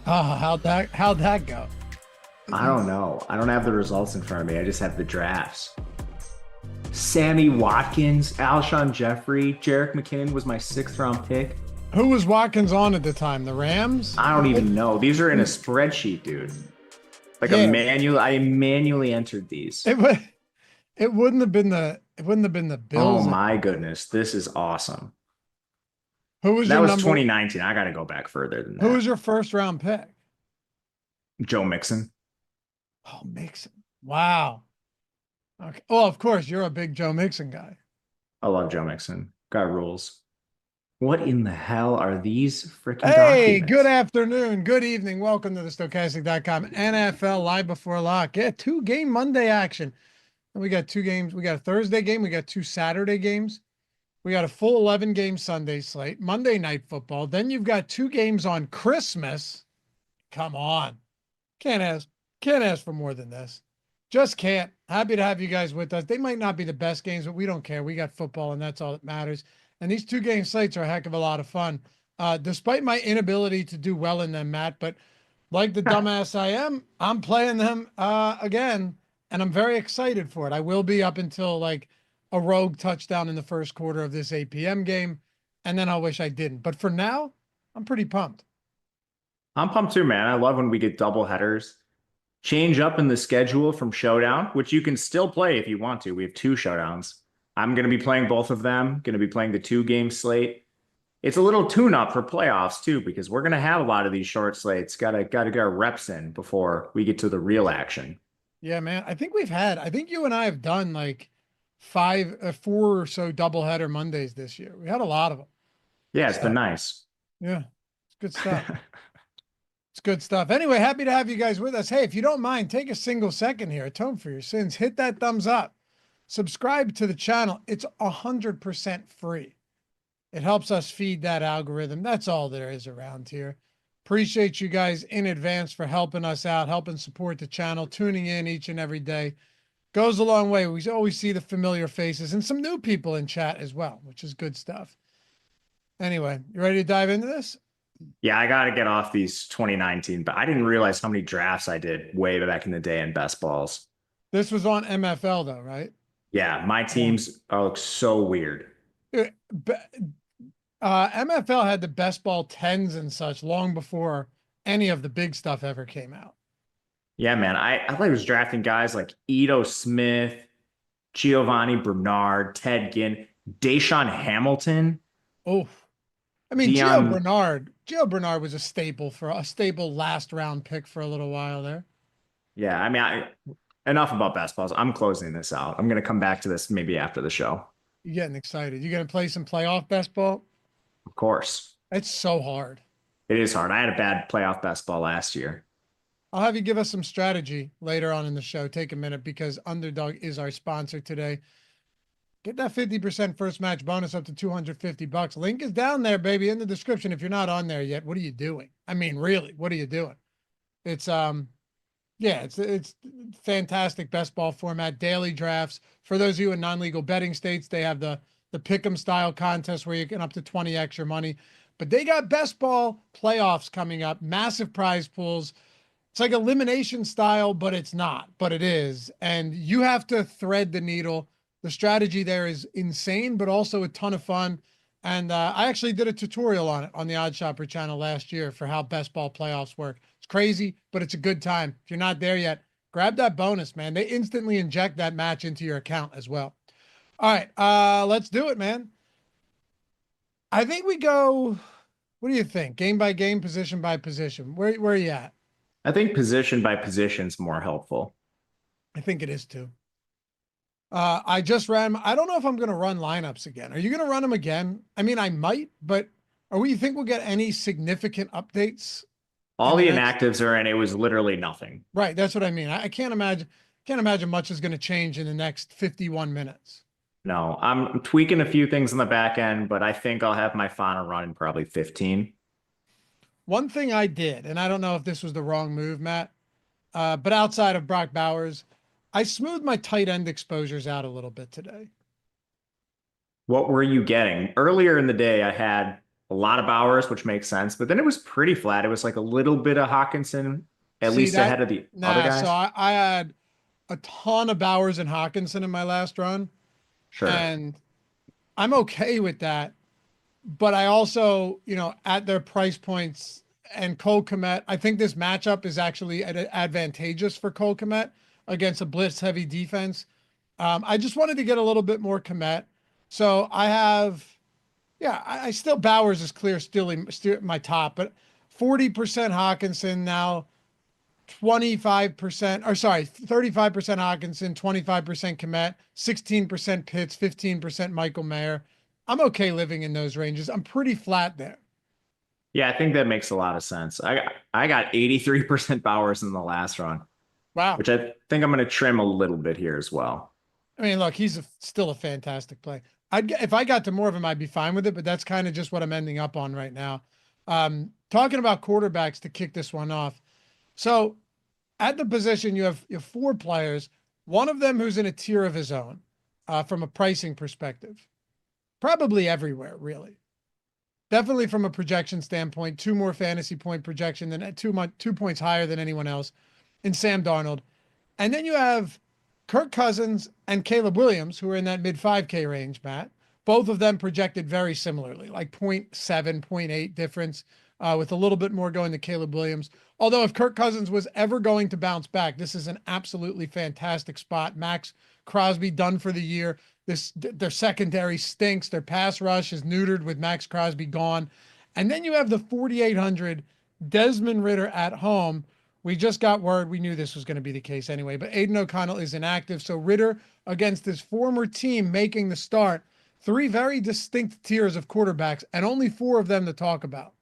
Oh, how'd that go? I don't know. I don't have the results in front of me. I just have the drafts. Sammy Watkins, Alshon Jeffrey, Jerick McKinnon was my sixth round pick. Who was Watkins on at the time? The Rams? I don't even know. These are in a spreadsheet, dude. Like Yeah, I manually entered these. it wouldn't have been the Oh Bills. my goodness. This is awesome. Who was That your was number? 2019. I got to go back further than Who that. was your first round pick? Joe Mixon. Oh, Mixon. Wow. Okay. Oh, of course, you're a big Joe Mixon guy. I love Joe Mixon. Got rules. What in the hell are these freaking Hey, good documents? afternoon, good evening. Welcome to the Stokastic.com NFL Live Before Lock. Yeah, two-game Monday action. And we got two games. We got a Thursday game. We got two Saturday games. We got a full 11 game Sunday slate, Monday Night Football. Then you've got two games on Christmas. Come on. Can't ask, can't ask for more than this. Just can't. Happy to have you guys with us. They might not be the best games, but we don't care. We got football, and that's all that matters. And these two game slates are a heck of a lot of fun. Despite my inability to do well in them, Matt, but like the dumbass I am, I'm playing them again, and I'm very excited for it. I will be up until like a rogue touchdown in the first quarter of this 8 p.m. game, and then I'll wish I didn't. But for now, I'm pretty pumped. I'm pumped too, man. I love when we get double headers. Change up in the schedule from Showdown, which you can still play if you want to. We have two Showdowns. I'm going to be playing both of them, going to be playing the two-game slate. It's a little tune-up for playoffs too, because we're going to have a lot of these short slates. Gotta get our reps in before we get to the real action. Yeah, man. I think you and I have done like four or so doubleheader Mondays this year. We had a lot of them. Yeah, it's been So, nice. yeah, it's good stuff. It's good stuff. Anyway, happy to have you guys with us. Hey, if you don't mind, take a single second here, atone for your sins, hit that thumbs up, subscribe to the channel. It's 100% free. It helps us feed that algorithm. That's all there is around here. Appreciate you guys in advance for helping us out, helping support the channel, tuning in each and every day. Goes a long way. We always see the familiar faces and some new people in chat as well, which is good stuff. Anyway, you ready to dive into this? Yeah, I got to get off these 2019, but I didn't realize how many drafts I did way back in the day in best balls. This was on MFL though, right? Yeah, my teams look so weird. Yeah, MFL had the best ball tens and such long before any of the big stuff ever came out. Yeah, man. I thought he was drafting guys like Ito Smith, Giovanni Bernard, Ted Ginn, Deshaun Hamilton, Oh, I mean, Dion. Gio Bernard was a staple last round pick for a little while there. Yeah, I mean, enough about best balls. I'm closing this out. I'm gonna come back to this maybe after the show. You're getting excited. You gonna play some playoff best ball? Of course. It's so hard. It is hard. I had a bad playoff best ball last year. I'll have you give us some strategy later on in the show. Take a minute because Underdog is our sponsor today. Get that 50% first match bonus up to 250 bucks. Link is down there, baby, in the description. If you're not on there yet, what are you doing? I mean, really, what are you doing? It's yeah, it's fantastic best ball format, daily drafts. For those of you in non-legal betting states, they have the pick'em style contest where you get up to 20x your money. But they got best ball playoffs coming up, massive prize pools. It's like elimination style, but it's not, but it is. And you have to thread the needle. The strategy there is insane, but also a ton of fun. And I actually did a tutorial on it on the Odd Shopper channel last year for how best ball playoffs work. It's crazy, but it's a good time. If you're not there yet, grab that bonus, man. They instantly inject that match into your account as well. All right, let's do it, man. I think we go, what do you think? Game by game, position by position. Where are you at? I think position by position is more helpful. I think it is too. I just ran. I don't know if I'm going to run lineups again. Are you going to run them again? I mean, I might, but you think we'll get any significant updates All in the the next? inactives are in. It was literally nothing. Right. That's what I mean. I can't imagine much is going to change in the next 51 minutes. No, I'm tweaking a few things on the back end, but I think I'll have my final run in probably 15. One thing I did, and I don't know if this was the wrong move, Matt, but outside of Brock Bowers, I smoothed my tight end exposures out a little bit today. What were you getting? Earlier in the day, I had a lot of Bowers, which makes sense. But then it was pretty flat. It was like a little bit of Hawkinson, at See least that? ahead of the other Nah, so guys. I had a ton of Bowers and Hawkinson in my last run, Sure. and I'm okay with that. But I also, at their price points and Cole Kmet, I think this matchup is actually advantageous for Cole Kmet against a blitz heavy defense. I just wanted to get a little bit more Kmet. So I have, yeah, I still Bowers is still my top, but 40% Hawkinson now, 25%, or sorry, 35% Hawkinson, 25% Kmet, 16% Pitts, 15% Michael Mayer. I'm okay living in those ranges. I'm pretty flat there. Yeah, I think that makes a lot of sense. I got 83% Bowers in the last run, Wow. which I think I'm going to trim a little bit here as well. I mean, look, he's still a fantastic play. If I got to more of him, I'd be fine with it, but that's kind of just what I'm ending up on right now. Talking about quarterbacks to kick this one off. So at the position, you have 4 players, one of them who's in a tier of his own from a pricing perspective, probably everywhere, really. Definitely from a projection standpoint, 2 more fantasy point projection than 2 points higher than anyone else in Sam Darnold. And then you have Kirk Cousins and Caleb Williams, who are in that mid 5K range, Matt. Both of them projected very similarly, like 0.7, 0.8 difference, with a little bit more going to Caleb Williams. Although if Kirk Cousins was ever going to bounce back, this is an absolutely fantastic spot. Max Crosby done for the year. Their secondary stinks. Their pass rush is neutered with Max Crosby gone. And then you have the 4,800 Desmond Ridder at home. We just got word. We knew this was going to be the case anyway, but Aiden O'Connell is inactive. So Ridder against his former team making the start. 3 very distinct tiers of quarterbacks and only 4 of them to talk about.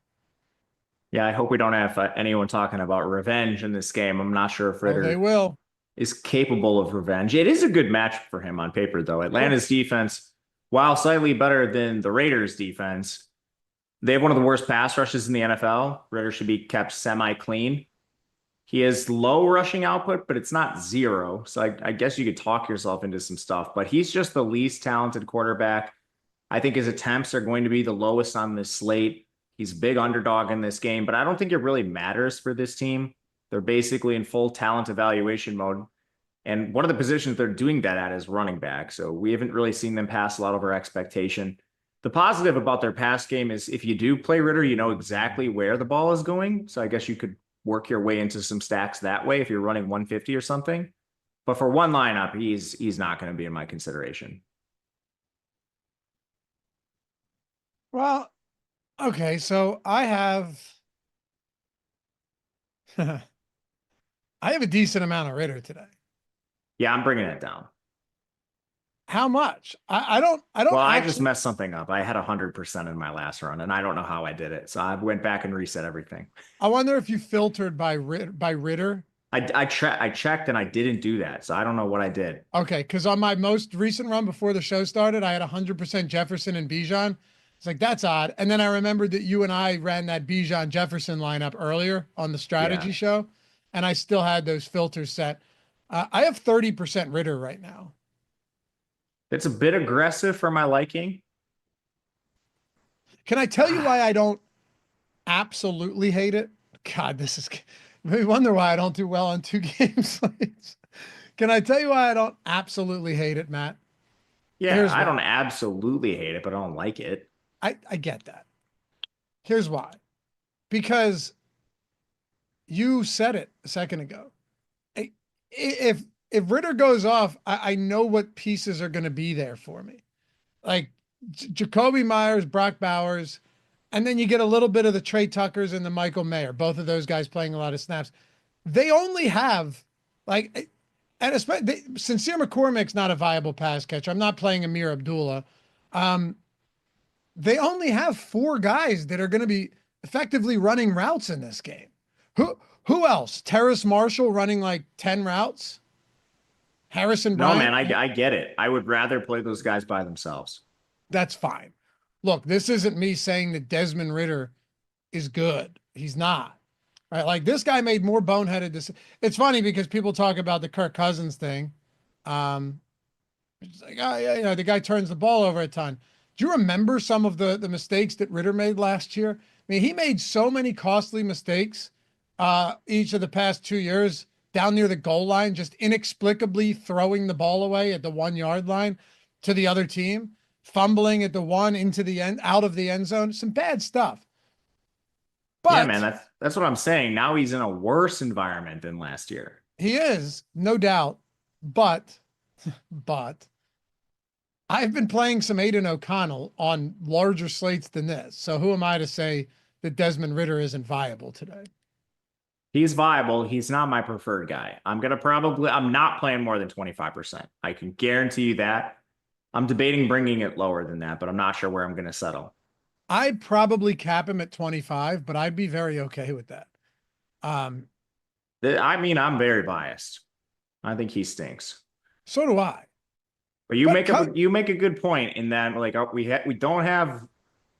Yeah, I hope we don't have anyone talking about revenge in this game. I'm not sure if Oh, they Ritter will. is capable of revenge. It is a good match for him on paper, though. Atlanta's Sure. defense, while slightly better than the Raiders' defense, they have one of the worst pass rushes in the NFL. Ritter should be kept semi-clean. He has low rushing output, but it's not zero. So I guess you could talk yourself into some stuff, but he's just the least talented quarterback. I think his attempts are going to be the lowest on this slate. He's a big underdog in this game, but I don't think it really matters for this team. They're basically in full talent evaluation mode. And one of the positions they're doing that at is running back. So we haven't really seen them pass a lot of our expectation. The positive about their pass game is if you do play Ritter, you know exactly where the ball is going. So I guess you could work your way into some stacks that way if you're running 150 or something. But for one lineup, he's not going to be in my consideration. Well, okay, so I have I have a decent amount of Ritter today. Yeah, I'm bringing it down. How much? I don't Well, I actually, just messed something up. I had 100% in my last run, and I don't know how I did it. So I went back and reset everything. I wonder if you filtered by Ritter. I checked and I didn't do that. So I don't know what I did. Okay, because on my most recent run before the show started, I had 100% Jefferson and Bijan. It's like, that's odd. And then I remembered that you and I ran that Bijan Jefferson lineup earlier on the strategy Yeah. show, and I still had those filters set. I have 30% Ritter right now. It's a bit aggressive for my liking. Can I tell you why I don't absolutely hate it? God, this is, I wonder why I don't do well on 2 game slates. Can I tell you why I don't absolutely hate it, Matt? Yeah, Here's I why. don't absolutely hate it, but I don't like it. I get that. Here's why. Because you said it a second ago. If Ritter goes off, I know what pieces are going to be there for me. Like Jacoby Myers, Brock Bowers, and then you get a little bit of the Trey Tuckers and the Michael Mayer, both of those guys playing a lot of snaps. They only have like, and especially Sincere McCormick's not a viable pass catcher. I'm not playing Amir Abdullah. They only have 4 guys that are going to be effectively running routes in this game. Who else? Terrace Marshall running like 10 routes. Harrison No, Bryant. man, I get it. I would rather play those guys by themselves. That's fine. Look, this isn't me saying that Desmond Ridder is good. He's not. Right? Like this guy made more boneheaded decisions. It's funny because people talk about the Kirk Cousins thing. It's like, oh yeah, the guy turns the ball over a ton. Do you remember some of the mistakes that Ritter made last year? I mean, he made so many costly mistakes each of the past 2 years down near the goal line, just inexplicably throwing the ball away at the 1 yard line to the other team, fumbling at the one into the end, out of the end zone, some bad stuff. Yeah, But man, that's what I'm saying. Now he's in a worse environment than last year. he is, no doubt. But I've been playing some Aiden O'Connell on larger slates than this. So who am I to say that Desmond Ritter isn't viable today? He's viable. He's not my preferred guy. I'm not playing more than 25%. I can guarantee you that. I'm debating bringing it lower than that, but I'm not sure where I'm going to settle. I'd probably cap him at 25, but I'd be very okay with that. I mean, I'm very biased. I think he stinks. So do I. But you make a good point in that, like, we don't have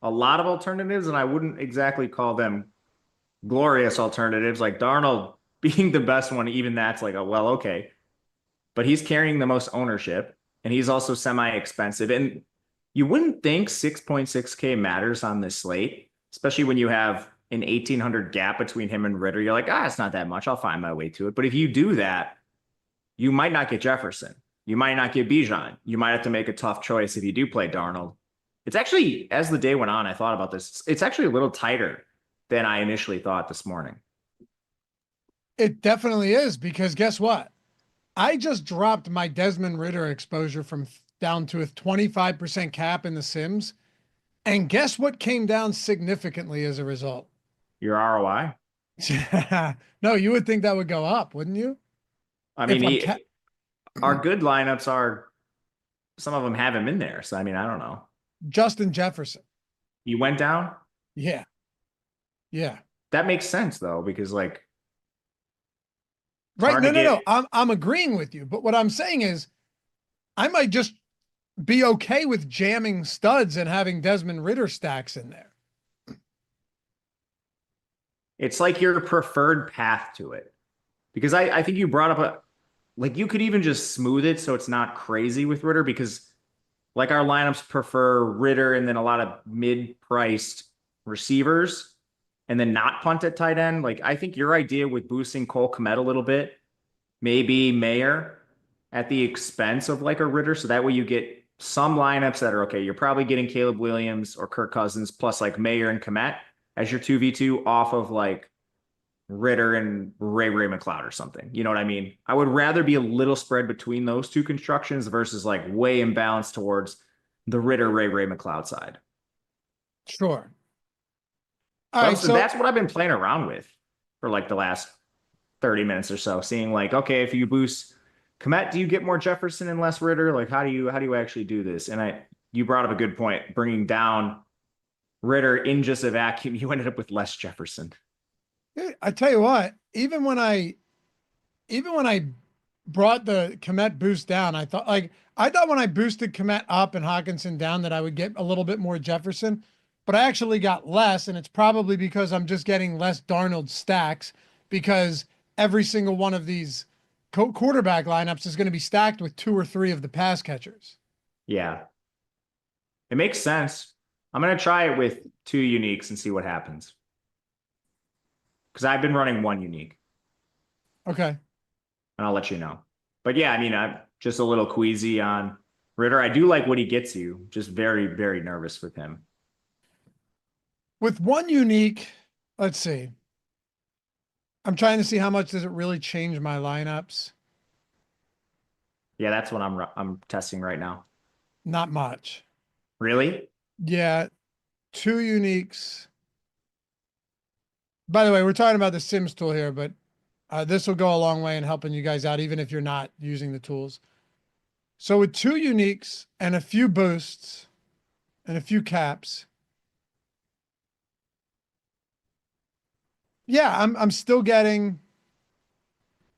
a lot of alternatives, and I wouldn't exactly call them glorious alternatives. Like Darnold being the best one, even that's like, well, okay. But he's carrying the most ownership, and he's also semi-expensive. And you wouldn't think 6.6K matters on this slate, especially when you have an 1,800 gap between him and Ritter. You're like, it's not that much. I'll find my way to it. But if you do that, you might not get Jefferson. You might not get Bijan. You might have to make a tough choice if you do play Darnold. It's actually, as the day went on, I thought about this. It's actually a little tighter than I initially thought this morning. It definitely is, because guess what? I just dropped my Desmond Ritter exposure from down to a 25% cap in the Sims. And guess what came down significantly as a result? Your ROI? No, you would think that would go up, wouldn't you? I mean, our good lineups some of them have him in there. So, I mean, I don't know. Justin Jefferson. He went down? Yeah. Yeah. That makes sense, though, because, like, right. No. I'm agreeing with you. But what I'm saying is I might just be okay with jamming studs and having Desmond Ritter stacks in there. It's like your preferred path to it. Because I think you brought up you could even just smooth it so it's not crazy with Ritter, because like our lineups prefer Ritter and then a lot of mid-priced receivers and then not punt at tight end. Like, I think your idea with boosting Cole Kmet a little bit, maybe Mayer at the expense of like a Ritter. So that way you get some lineups that are okay. You're probably getting Caleb Williams or Kirk Cousins plus like Mayer and Kmet as your 2v2 off of like Ritter and Ray McLeod or something. You know what I mean? I would rather be a little spread between those two constructions versus like way imbalanced towards the Ritter Ray McLeod side. Sure. All right, so that's what I've been playing around with for like the last 30 minutes or so, seeing like, okay, if you boost Kmet, do you get more Jefferson and less Ritter? Like, how do you actually do this? And you brought up a good point, bringing down Ritter in just a vacuum, you ended up with less Jefferson. I tell you what, even when I brought the Kmet boost down, I thought when I boosted Kmet up and Hawkinson down that I would get a little bit more Jefferson, but I actually got less, and it's probably because I'm just getting less Darnold stacks, because every single one of these quarterback lineups is going to be stacked with 2 or 3 of the pass catchers. Yeah. It makes sense. I'm going to try it with 2 uniques and see what happens. Because I've been running 1 unique. Okay. And I'll let you know. But yeah, I mean, I'm just a little queasy on Ritter. I do like what he gets you. Just very, very nervous with him. With 1 unique, let's see. I'm trying to see how much does it really change my lineups. Yeah, that's what I'm testing right now. Not much. Really? Yeah. 2 uniques. By the way, we're talking about the Sims tool here, but this will go a long way in helping you guys out, even if you're not using the tools. So with 2 uniques and a few boosts and a few caps, yeah, I'm still getting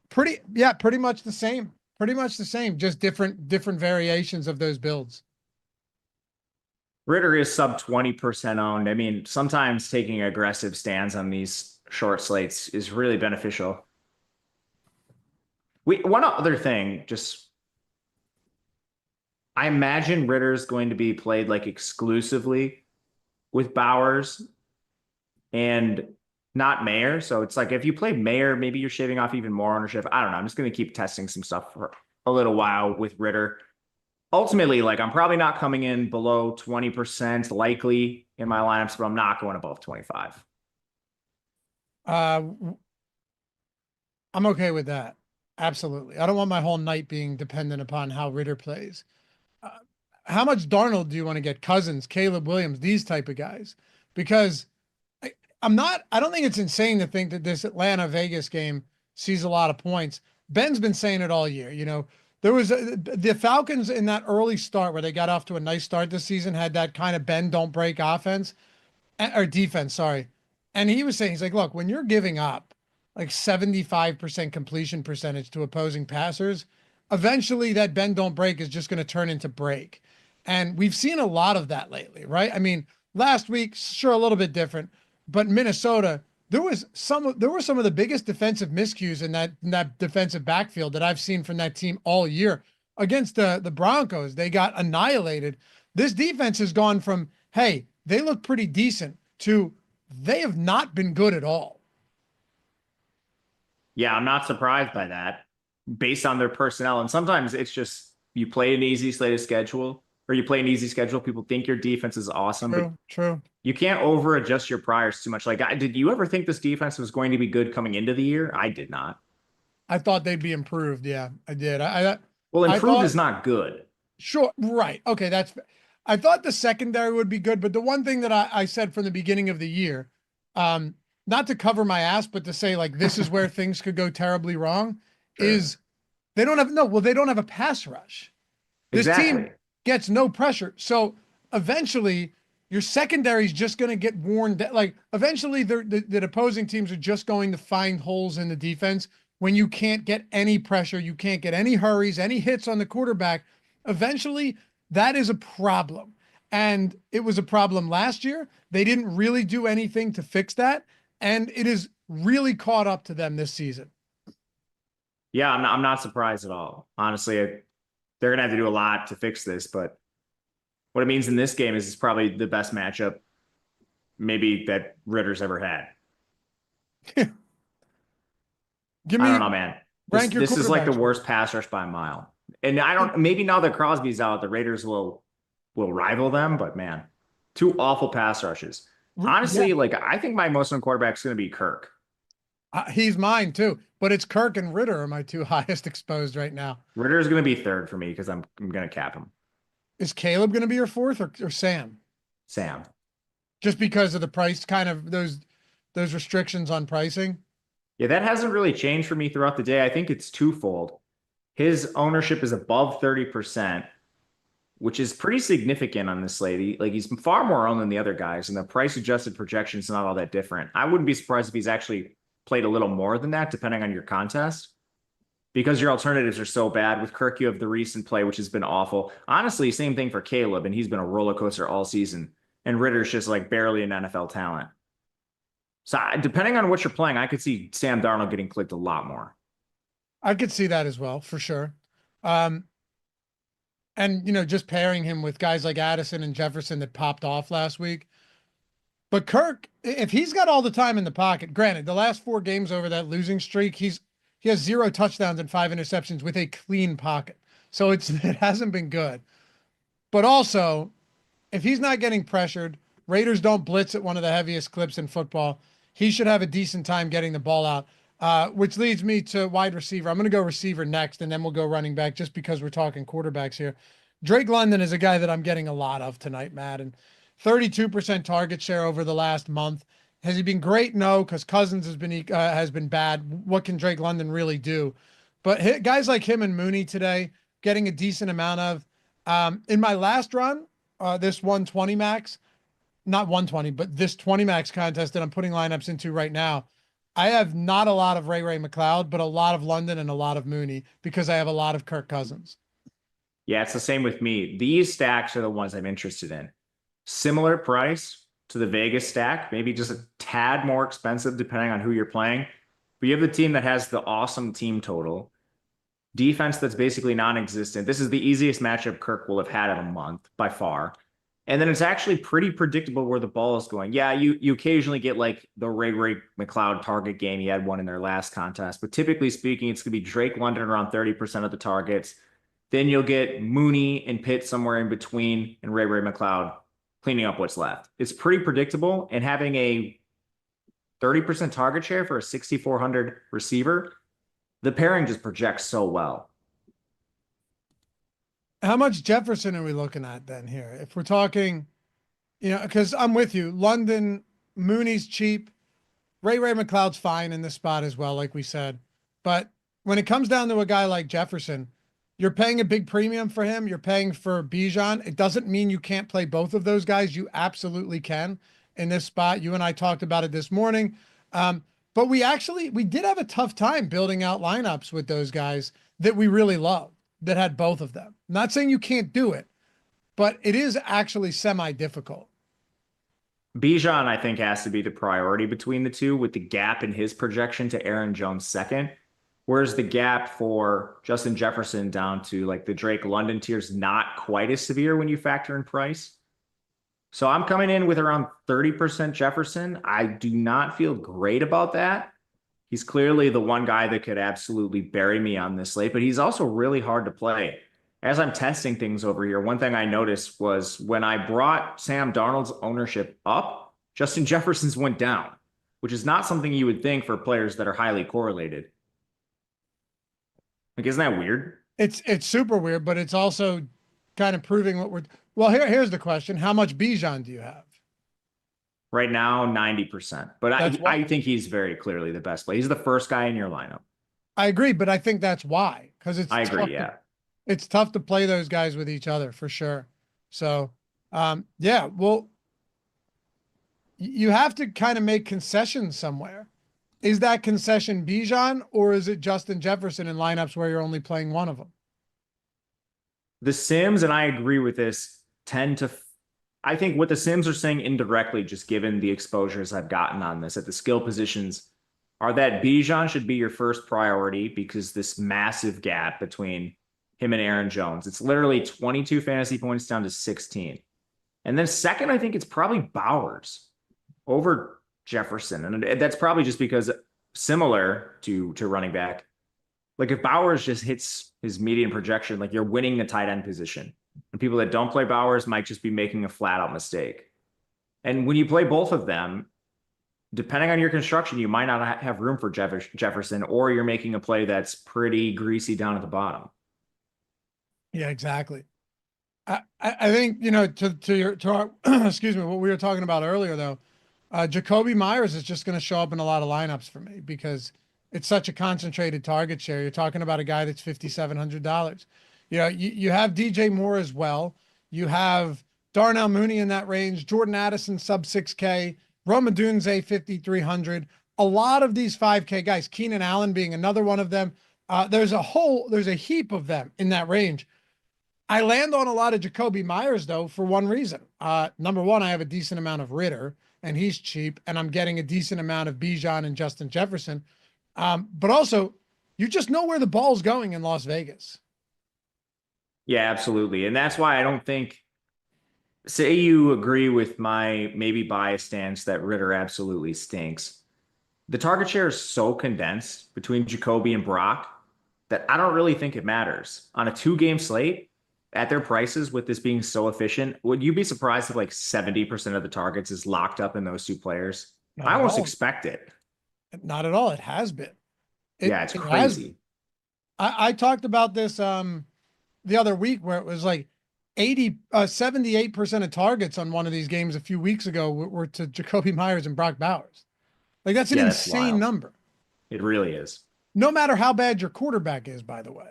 pretty much the same. Pretty much the same, just different variations of those builds. Ritter is sub 20% owned. I mean, sometimes taking aggressive stands on these short slates is really beneficial. One other thing, I imagine Ritter's going to be played like exclusively with Bowers and not Mayer. So it's like if you play Mayer, maybe you're shaving off even more ownership. I don't know. I'm just going to keep testing some stuff for a little while with Ritter. Ultimately, like I'm probably not coming in below 20% likely in my lineups, but I'm not going above 25. I'm okay with that. Absolutely. I don't want my whole night being dependent upon how Ritter plays. Uh, how much Darnold do you want to get? Cousins, Caleb Williams, these type of guys? Because I don't think it's insane to think that this Atlanta Vegas game sees a lot of points. Ben's been saying it all year. There was the Falcons in that early start where they got off to a nice start this season, had that kind of bend, don't break offense or defense. Sorry. And he was saying, he's like, look, when you're giving up like 75% completion percentage to opposing passers, eventually that bend, don't break is just going to turn into break. And we've seen a lot of that lately, right? I mean, last week, sure, a little bit different, but Minnesota, there were some of the biggest defensive miscues in that defensive backfield that I've seen from that team all year. Against the Broncos, they got annihilated. This defense has gone from, hey, they look pretty decent, to they have not been good at all. Yeah, I'm not surprised by that based on their personnel. And sometimes it's just you play an easy slate of schedule, or you play an easy schedule. People think your defense is awesome, but True. you can't over adjust your priors too much. Like, did you ever think this defense was going to be good coming into the year? I did not. I thought they'd be improved. Yeah, I did. Well, I improved thought, is not good. sure, right. Okay, I thought the secondary would be good, but the one thing that I said from the beginning of the year, not to cover my ass, but to say like this is where things could go terribly wrong, Sure. is they don't have a pass rush. This Exactly. team gets no pressure. So eventually your secondary is just going to get worn down. Like eventually the opposing teams are just going to find holes in the defense when you can't get any pressure. You can't get any hurries, any hits on the quarterback. Eventually that is a problem. And it was a problem last year. They didn't really do anything to fix that. And it is really caught up to them this season. Yeah, I'm not surprised at all. Honestly, they're going to have to do a lot to fix this, but what it means in this game is it's probably the best matchup maybe that Ritter's ever had. I don't know, man. This is like the worst pass rush by a mile. And maybe now that Crosby's out, the Raiders will rival them, but man, two awful pass rushes. Honestly, yeah. Like I think my most on quarterback is going to be Kirk. He's mine too, but it's Kirk and Ritter are my two highest exposed right now. Ritter is going to be third for me because I'm going to cap him. Is Caleb going to be your fourth or Sam? Sam. Just because of the price, kind of those restrictions on pricing? Yeah, that hasn't really changed for me throughout the day. I think it's twofold. His ownership is above 30%, which is pretty significant on this slate. He's far more owned than the other guys, and the price adjusted projection is not all that different. I wouldn't be surprised if he's actually played a little more than that, depending on your contest, because your alternatives are so bad. With Kirk, you have the recent play, which has been awful. Honestly, same thing for Caleb, and he's been a roller coaster all season. And Ritter's just like barely an NFL talent. So depending on what you're playing, I could see Sam Darnold getting clicked a lot more. I could see that as well, for sure. And, just pairing him with guys like Addison and Jefferson that popped off last week. But Kirk, if he's got all the time in the pocket, granted, the last 4 games over that losing streak, he has 0 touchdowns and 5 interceptions with a clean pocket. So it hasn't been good. But also, if he's not getting pressured, Raiders don't blitz at one of the heaviest clips in football. He should have a decent time getting the ball out, which leads me to wide receiver. I'm going to go receiver next, and then we'll go running back just because we're talking quarterbacks here. Drake London is a guy that I'm getting a lot of tonight, Matt, and 32% target share over the last month. Has he been great? No, because Cousins has been bad. What can Drake London really do? But guys like him and Mooney today, getting a decent amount of. In my last run, this 120 max, not 120, but this 20 max contest that I'm putting lineups into right now, I have not a lot of Ray McLeod, but a lot of London and a lot of Mooney because I have a lot of Kirk Cousins. Yeah, it's the same with me. These stacks are the ones I'm interested in. Similar price to the Vegas stack, maybe just a tad more expensive depending on who you're playing. But you have the team that has the awesome team total. defense that's basically non-existent. This is the easiest matchup Kirk will have had in a month by far. And then it's actually pretty predictable where the ball is going. Yeah, you occasionally get like the Ray McLeod target game. He had one in their last contest, but typically speaking, it's going to be Drake London around 30% of the targets. Then you'll get Mooney and Pitt somewhere in between, and Ray McLeod cleaning up what's left. It's pretty predictable, and having a 30% target share for a 6,400 receiver, the pairing just projects so well. How much Jefferson are we looking at then here? If we're talking, because I'm with you. London, Mooney's cheap. Ray McLeod's fine in this spot as well, like we said. But when it comes down to a guy like Jefferson, you're paying a big premium for him. You're paying for Bijan. It doesn't mean you can't play both of those guys. You absolutely can in this spot. You and I talked about it this morning. But we did have a tough time building out lineups with those guys that we really love, that had both of them. I'm not saying you can't do it, but it is actually semi-difficult. Bijan, I think, has to be the priority between the two, with the gap in his projection to Aaron Jones second. Whereas the gap for Justin Jefferson down to like the Drake London tier is not quite as severe when you factor in price. So I'm coming in with around 30% Jefferson. I do not feel great about that. He's clearly the one guy that could absolutely bury me on this slate, but he's also really hard to play. As I'm testing things over here, one thing I noticed was when I brought Sam Darnold's ownership up, Justin Jefferson's went down, which is not something you would think for players that are highly correlated. Like, isn't that weird? It's super weird, but it's also kind of proving what well, here's the question. How much Bijan do you have? Right now, 90%. But I think he's very clearly the best play. He's the first guy in your lineup. I agree, but I think that's why. Because I agree, yeah. It's tough to play those guys with each other for sure. So, yeah, well, you have to kind of make concessions somewhere. Is that concession Bijan, or is it Justin Jefferson in lineups where you're only playing one of them? The Sims, and I agree with this, I think what the Sims are saying indirectly, just given the exposures I've gotten on this at the skill positions, are that Bijan should be your first priority because this massive gap between him and Aaron Jones. It's literally 22 fantasy points down to 16. And then second, I think it's probably Bowers over Jefferson. And that's probably just because, similar to running back, like if Bowers just hits his median projection, like you're winning the tight end position. And people that don't play Bowers might just be making a flat out mistake. And when you play both of them, depending on your construction, you might not have room for Jefferson, or you're making a play that's pretty greasy down at the bottom. Yeah, exactly. I think, to our, excuse me, what we were talking about earlier though, Jacoby Myers is just going to show up in a lot of lineups for me because it's such a concentrated target share. You're talking about a guy that's $5,700. You have DJ Moore as well. You have Darnell Mooney in that range, Jordan Addison sub 6K, Rome Odunze 5,300. A lot of these 5K guys, Keenan Allen being another one of them. There's a heap of them in that range. I land on a lot of Jacoby Myers though for one reason. Number one, I have a decent amount of Ritter and he's cheap, and I'm getting a decent amount of Bijan and Justin Jefferson. But also, you just know where the ball's going in Las Vegas. Yeah, absolutely. And that's why I don't think, say you agree with my maybe biased stance that Ritter absolutely stinks. The target share is so condensed between Jacoby and Brock that I don't really think it matters. On a 2-game slate, at their prices, with this being so efficient, would you be surprised if like 70% of the targets is locked up in those two players? I almost expect it. Not at all. It has been. Yeah, it's crazy. I talked about this the other week where it was like 78% of targets on one of these games a few weeks ago were to Jacoby Myers and Brock Bowers. Like that's an insane number. It really is. No matter how bad your quarterback is, by the way.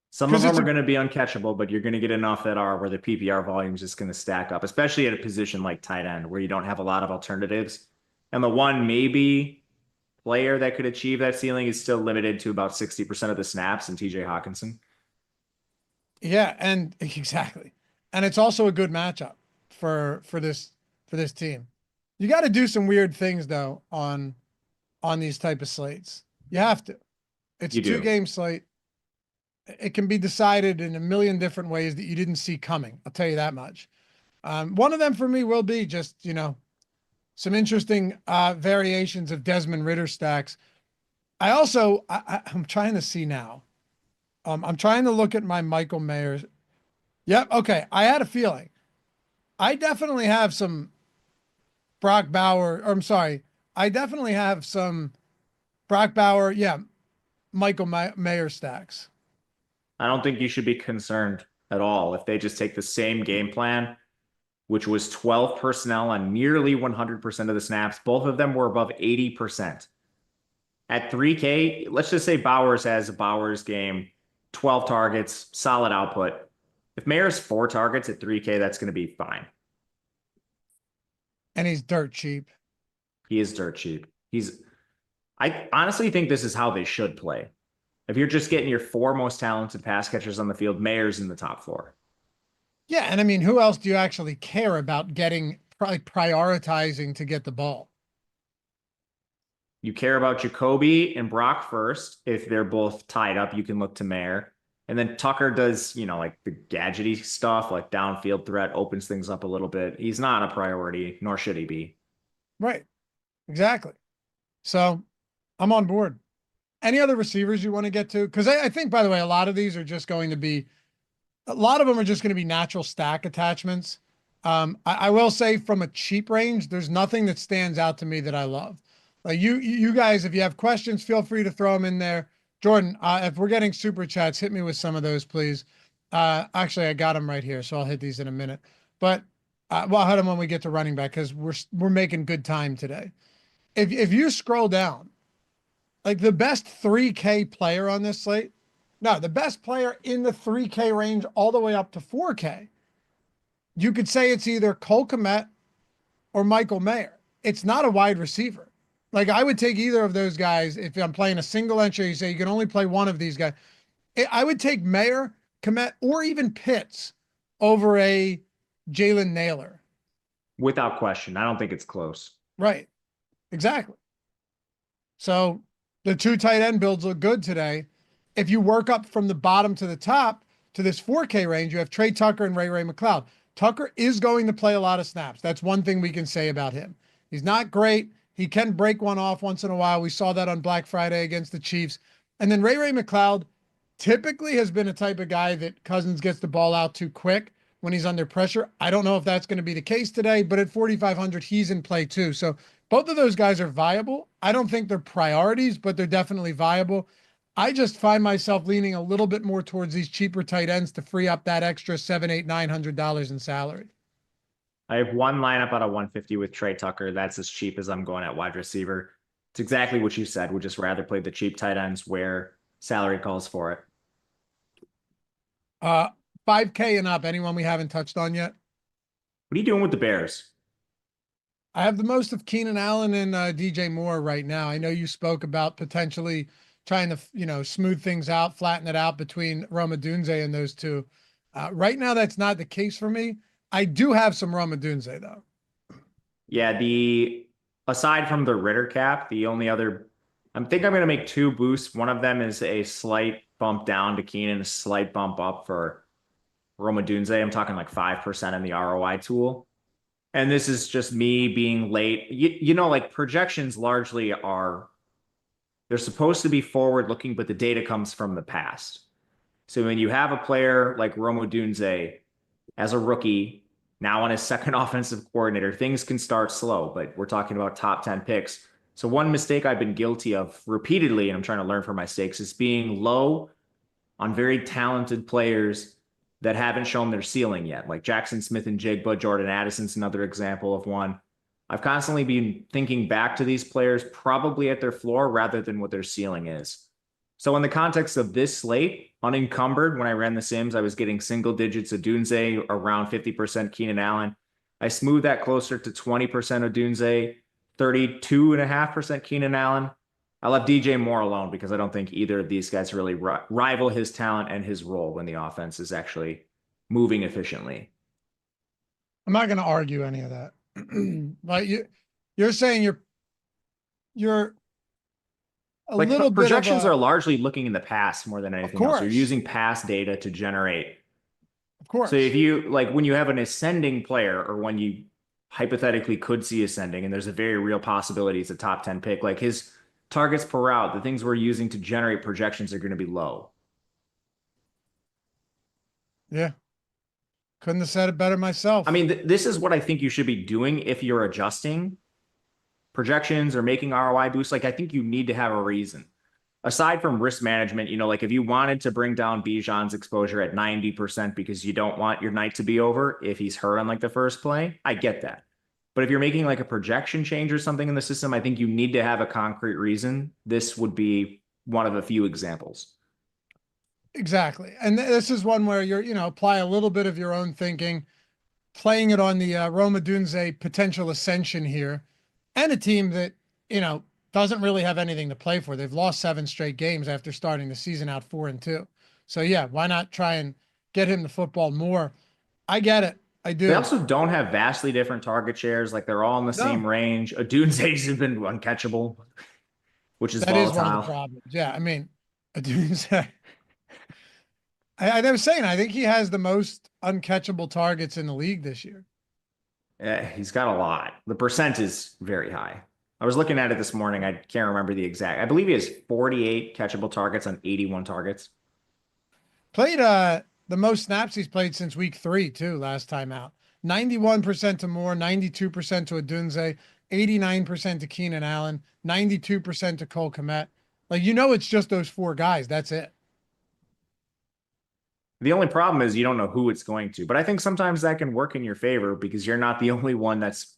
Some of them are going to be uncatchable, but you're going to get enough that are where the PPR volume is just going to stack up, especially at a position like tight end where you don't have a lot of alternatives. And the one maybe player that could achieve that ceiling is still limited to about 60% of the snaps, and TJ Hawkinson. Yeah, and exactly. And it's also a good matchup for this team. You got to do some weird things though on these type of slates. You have to. It's You a do. 2-game slate. It can be decided in a million different ways that you didn't see coming. I'll tell you that much. One of them for me will be just, some interesting variations of Desmond Ritter stacks. I'm trying to see now. I'm trying to look at my Michael Mayer's. Yep. Okay. I had a feeling. I definitely have some Brock Bauer. Or I'm sorry. I definitely have some Brock Bauer. Yeah. Michael Mayer stacks. I don't think you should be concerned at all if they just take the same game plan, which was 12 personnel on nearly 100% of the snaps. Both of them were above 80%. At 3K, let's just say Bowers has a Bowers game, 12 targets, solid output. If Mayer's 4 targets at 3K, that's going to be fine. And he's dirt cheap. He is dirt cheap. I honestly think this is how they should play. If you're just getting your 4 most talented pass catchers on the field, Mayer's in the top 4. Yeah. And I mean, who else do you actually care about getting, prioritizing to get the ball? You care about Jacoby and Brock first. If they're both tied up, you can look to Mayer. And then Tucker does, like the gadgety stuff, like downfield threat, opens things up a little bit. He's not a priority, nor should he be. Right. Exactly. So I'm on board. Any other receivers you want to get to? Because I think, by the way, a lot of these are just going to be, a lot of them are just going to be natural stack attachments. I will say from a cheap range, there's nothing that stands out to me that I love. Like you guys, if you have questions, feel free to throw them in there. Jordan, if we're getting super chats, hit me with some of those, please. Actually, I got them right here, so I'll hit these in a minute. But well, I'll hit them when we get to running back because we're making good time today. If you scroll down, like the best 3K player on this slate, no, the best player in the 3K range all the way up to 4K, you could say it's either Cole Kmet or Michael Mayer. It's not a wide receiver. Like I would take either of those guys if I'm playing a single entry. You say you can only play one of these guys. I would take Mayer, Kmet, or even Pitts over a Jalen Naylor. Without question. I don't think it's close. Right. Exactly. So the 2 tight end builds look good today. If you work up from the bottom to the top to this 4K range, you have Trey Tucker and Ray McCloud. Tucker is going to play a lot of snaps. That's one thing we can say about him. He's not great. He can break one off once in a while. We saw that on Black Friday against the Chiefs. And then Ray McCloud typically has been a type of guy that Cousins gets the ball out too quick when he's under pressure. I don't know if that's going to be the case today, but at 4,500, he's in play too. So both of those guys are viable. I don't think they're priorities, but they're definitely viable. I just find myself leaning a little bit more towards these cheaper tight ends to free up that extra $700, $800, $900 in salary. I have one lineup out of 150 with Trey Tucker. That's as cheap as I'm going at wide receiver. It's exactly what you said. Would just rather play the cheap tight ends where salary calls for it. 5K and up. Anyone we haven't touched on yet? What are you doing with the Bears? I have the most of Keenan Allen and DJ Moore right now. I know you spoke about potentially trying to, smooth things out, flatten it out between Rome Odunze and those two. Right now, that's not the case for me. I do have some Rome Odunze though. Yeah, aside from the Ritter cap, the only other, I'm going to make 2 boosts. One of them is a slight bump down to Keenan, a slight bump up for Rome Odunze. I'm talking like 5% in the ROI tool. And this is just me being late. Like projections largely they're supposed to be forward looking, but the data comes from the past. So when you have a player like Rome Odunze as a rookie, now on his second offensive coordinator, things can start slow, but we're talking about top 10 picks. So one mistake I've been guilty of repeatedly, and I'm trying to learn from my mistakes, is being low on very talented players that haven't shown their ceiling yet, like Jackson Smith and Jigba. Jordan Addison's another example of one. I've constantly been thinking back to these players probably at their floor rather than what their ceiling is. So in the context of this slate, unencumbered, when I ran the Sims, I was getting single digits Odunze, around 50% Keenan Allen. I smoothed that closer to 20% Odunze, 32.5% Keenan Allen. I left DJ Moore alone because I don't think either of these guys really rival his talent and his role when the offense is actually moving efficiently. I'm not going to argue any of that. But you're saying you're a Like little bit of projections a, are largely looking in the past more than of anything else. You're course, using past data to generate. of So if course. you like when you have an ascending player or when you hypothetically could see ascending, and there's a very real possibility it's a top 10 pick, like his targets per route, the things we're using to generate projections are going to be low. Yeah. Couldn't have said it better I myself. mean, this is what I think you should be doing if you're adjusting projections or making ROI boosts. Like, I think you need to have a reason. Aside from risk management, like if you wanted to bring down Bijan's exposure at 90% because you don't want your night to be over if he's hurt on like the first play, I get that. But if you're making like a projection change or something in the system, I think you need to have a concrete reason. This would be one of a few examples. Exactly. And this is one where you're, apply a little bit of your own thinking, playing it on the Roma Dunze potential ascension here, and a team that, doesn't really have anything to play for. They've lost 7 straight games after starting the season out 4-2. So yeah, why not try and get him the football more? I get it. I They do. also don't have vastly different target shares. Like they're all in the same No, range. Adunze's has been uncatchable, which is that is one of the volatile. problems. Yeah, I mean, Dunze, I was saying, I think he has the most uncatchable targets in the league this year. He's got a lot. The percent is very high. I was looking at it this morning. I can't remember the exact. I believe he has 48 catchable targets on 81 targets. Played the most snaps he's played since week 3 too, last time out. 91% to Moore, 92% to Adunze, 89% to Keenan Allen, 92% to Cole Kmet. Like, it's just those 4 guys. That's it. The only problem is you don't know who it's going to. But I think sometimes that can work in your favor because you're not the only one that's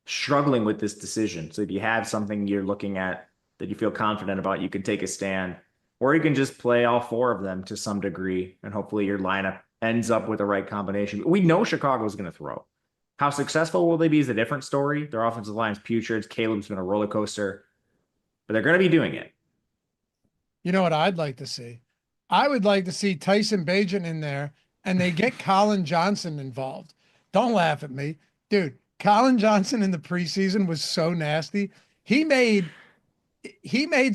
struggling with this decision. So if you have something you're looking at that you feel confident about, you can take a stand, or you can just play all 4 of them to some degree, and hopefully your lineup ends up with the right combination. We know Chicago is going to throw. How successful will they be is a different story. Their offensive line's putrid. Caleb's been a roller coaster, but they're going to be doing it. You know what I'd like to see? I would like to see Tyson Bagent in there and they get Colin Johnson involved. Don't laugh at me. Dude, Colin Johnson in the preseason was so nasty. He made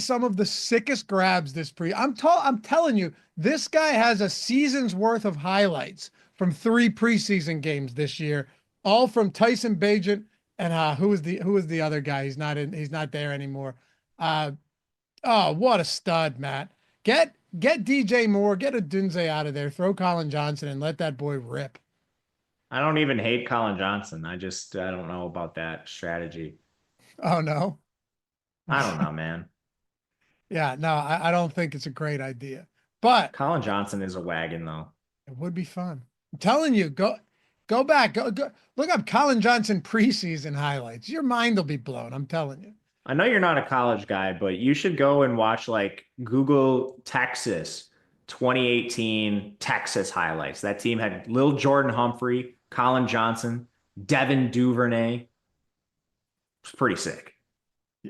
some of the sickest grabs this I'm telling you, this guy has a season's worth of highlights from 3 preseason games this year, all from Tyson Bagent and who was the other guy? He's not there anymore. Oh, what a stud, Matt. Get DJ Moore, get Adunze out of there, throw Colin Johnson and let that boy rip. I don't even hate Colin Johnson. I don't know about that strategy. Oh no. I don't know, man. Yeah, no, I don't think it's a great idea. But Colin Johnson is a wagon, though. it would be fun. I'm telling you, go back, go look up Colin Johnson preseason highlights. Your mind will be blown. I'm telling you. I know you're not a college guy, but you should go and watch like Google Texas 2018 Texas highlights. That team had Lil Jordan Humphrey, Colin Johnson, Devin Duvernay. It's pretty sick.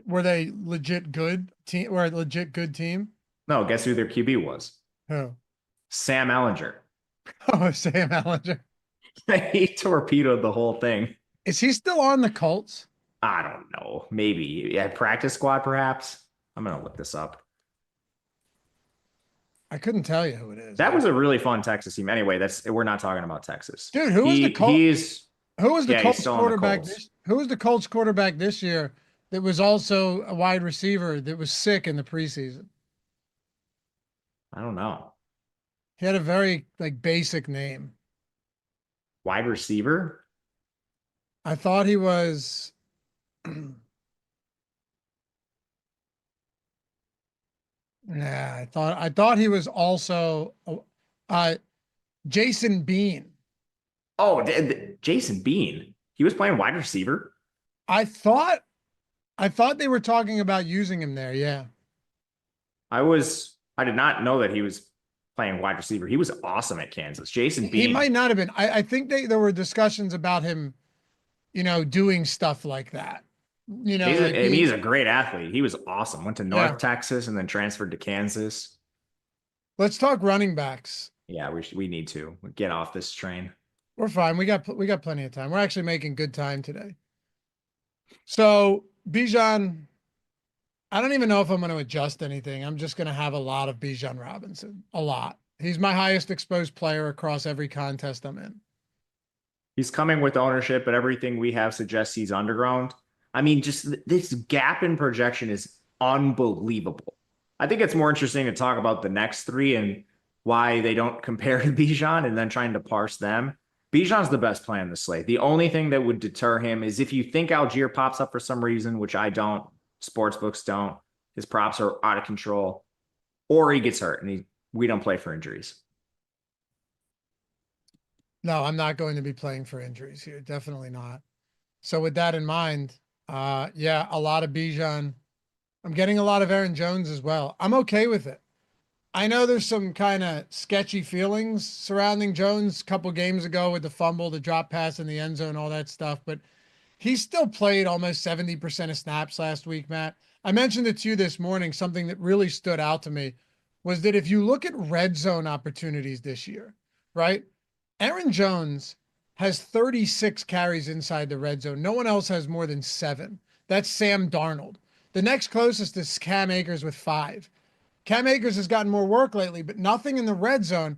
Were they legit good team? Were a legit good team? No, guess who their QB was? Who? Sam Ellinger. Oh, Sam Ellinger. He torpedoed the whole thing. Is he still on the Colts? I don't know. Maybe. Yeah, practice squad, perhaps. I'm going to look this up. I couldn't tell you who it is. That was a really fun Texas team. Anyway, we're not talking about Texas. Dude, who was the Colts? Who was the yeah, Colts quarterback? Who was the Colts quarterback this year that was also a wide receiver that was sick in the preseason? I don't know. He had a very basic name. Wide receiver? I thought he was yeah, I thought he was also Jason Bean. Oh, Jason Bean. He was playing wide receiver. I thought they were talking about using him there. Yeah. I did not know that he was playing wide receiver. He was awesome at Kansas. Jason Bean. He might not have been. I think there were discussions about him, doing stuff like that. He's a great athlete. He was awesome. Went to North Texas and then transferred to Kansas. Let's talk running backs. Yeah, we need to get off this train. We're fine. We got plenty of time. We're actually making good time today. So Bijan, I don't even know if I'm going to adjust anything. I'm just going to have a lot of Bijan Robinson. A lot. He's my highest exposed player across every contest I'm in. He's coming with ownership, but everything we have suggests he's underground. I mean, just this gap in projection is unbelievable. I think it's more interesting to talk about the next three and why they don't compare to Bijan and then trying to parse them. Bijan's the best play on the slate. The only thing that would deter him is if you think Algier pops up for some reason, which I don't, sportsbooks don't, his props are out of control, or he gets hurt and we don't play for injuries. No, I'm not going to be playing for injuries here. Definitely not. So with that in mind, yeah, a lot of Bijan. I'm getting a lot of Aaron Jones as well. I'm okay with it. I know there's some kind of sketchy feelings surrounding Jones a couple games ago with the fumble, the drop pass in the end zone, all that stuff, but he still played almost 70% of snaps last week, Matt. I mentioned it to you this morning. Something that really stood out to me was that if you look at red zone opportunities this year, right? Aaron Jones has 36 carries inside the red zone. No one else has more than 7. That's Sam Darnold. The next closest is Cam Akers with 5. Cam Akers has gotten more work lately, but nothing in the red zone.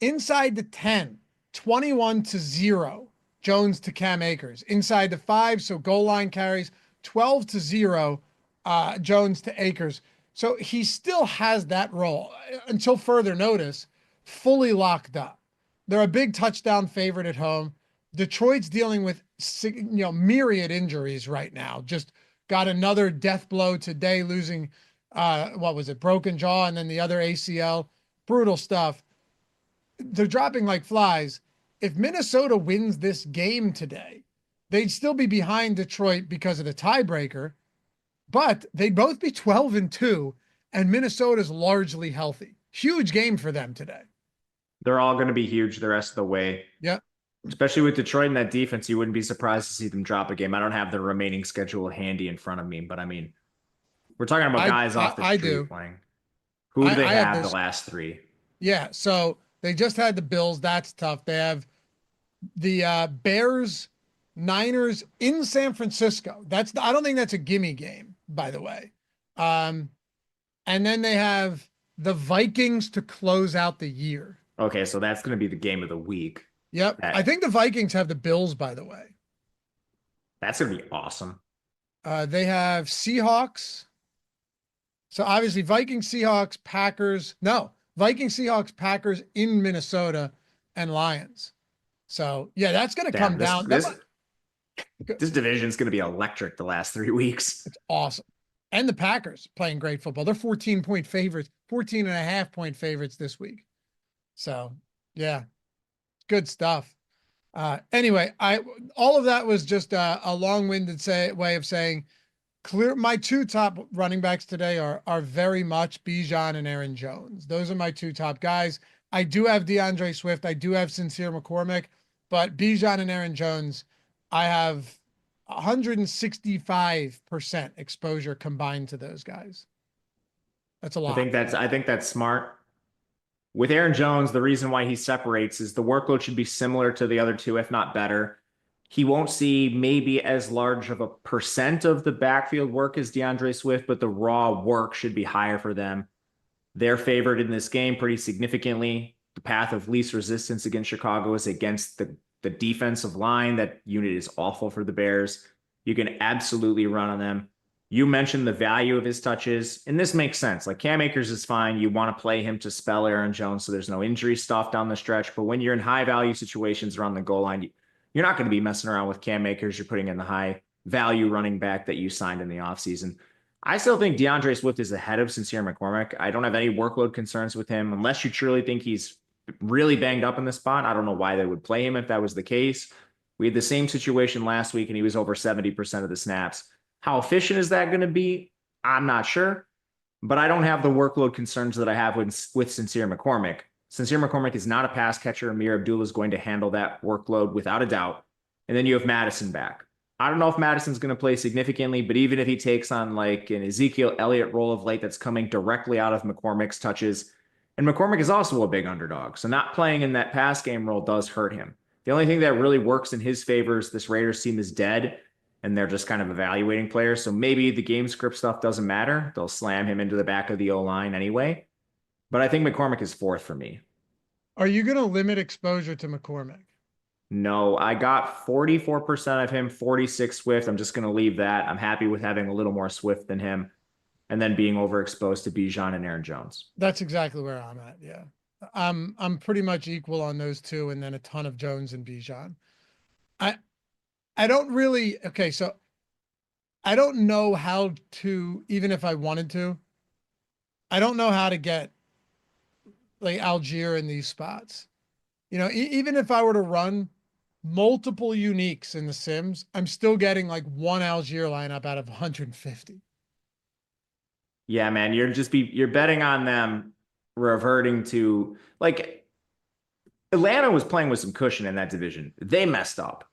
Inside the 10, 21-0, Jones to Cam Akers. Inside the 5, so goal line carries, 12-0, Jones to Akers. So he still has that role until further notice, fully locked up. They're a big touchdown favorite at home. Detroit's dealing with myriad injuries right now. Just got another death blow today, losing what was it, broken jaw, and then the other ACL. Brutal stuff. They're dropping like flies. If Minnesota wins this game today, they'd still be behind Detroit because of the tiebreaker, but they'd both be 12-2, and Minnesota's largely healthy. Huge game for them today. They're all going to be huge the rest of the way. Yeah. Especially with Detroit and that defense, you wouldn't be surprised to see them drop a game. I don't have the remaining schedule handy in front of me, but I mean, we're talking about guys off the street playing. Who do they have the last 3? Yeah, so they just had the Bills. That's tough. They have the Bears, Niners in San Francisco. I don't think that's a gimme game, by the way. And then they have the Vikings to close out the year. Okay, so that's going to be the game of the week. Yep. I think the Vikings have the Bills, by the way. That's going to be awesome. They have Seahawks. So obviously Vikings, Seahawks, Packers. No, Vikings, Seahawks, Packers in Minnesota, and Lions. So yeah, that's going to come down. This division is going to be electric the last 3 weeks. It's awesome. And the Packers playing great football. They're 14-point favorites, 14.5-point favorites this week. So yeah, good stuff. Anyway, all of that was just a long-winded way of saying my 2 top running backs today are very much Bijan and Aaron Jones. Those are my 2 top guys. I do have DeAndre Swift. I do have Sincere McCormick, but Bijan and Aaron Jones, I have 165% exposure combined to those guys. That's a lot. I think that's smart. With Aaron Jones, the reason why he separates is the workload should be similar to the other 2, if not better. He won't see maybe as large of a percent of the backfield work as DeAndre Swift, but the raw work should be higher for them. They're favored in this game pretty significantly. The path of least resistance against Chicago is against the defensive line. That unit is awful for the Bears. You can absolutely run on them. You mentioned the value of his touches, and this makes sense. Like Cam Akers is fine. You want to play him to spell Aaron Jones so there's no injury stuff down the stretch. But when you're in high value situations around the goal line, you're not going to be messing around with Cam Akers. You're putting in the high value running back that you signed in the offseason. I still think DeAndre Swift is ahead of Sincere McCormick. I don't have any workload concerns with him unless you truly think he's really banged up in the spot. I don't know why they would play him if that was the case. We had the same situation last week and he was over 70% of the snaps. How efficient is that going to be? I'm not sure, but I don't have the workload concerns that I have with Sincere McCormick. Sincere McCormick is not a pass catcher. Amir Abdullah is going to handle that workload without a doubt. And then you have Madison back. I don't know if Madison's going to play significantly, but even if he takes on like an Ezekiel Elliott role of late that's coming directly out of McCormick's touches, and McCormick is also a big underdog, so not playing in that pass game role does hurt him. The only thing that really works in his favor is this Raiders team is dead. and they're just kind of evaluating players. So maybe the game script stuff doesn't matter. They'll slam him into the back of the O-line anyway. But I think McCormick is fourth for me. Are you going to limit exposure to McCormick? No, I got 44% of him, 46 Swift. I'm just going to leave that. I'm happy with having a little more Swift than him and then being overexposed to Bijan and Aaron Jones. That's exactly where I'm at. Yeah. I'm pretty much equal on those two, and then a ton of Jones and Bijan. I don't really, okay, so I don't know how to, even if I wanted to, I don't know how to get like Algier in these spots. You know, even if I were to run multiple uniques in the Sims, I'm still getting like one Algier lineup out of 150. Yeah, man, you're betting on them reverting to like Atlanta was playing with some cushion in that division. They messed up.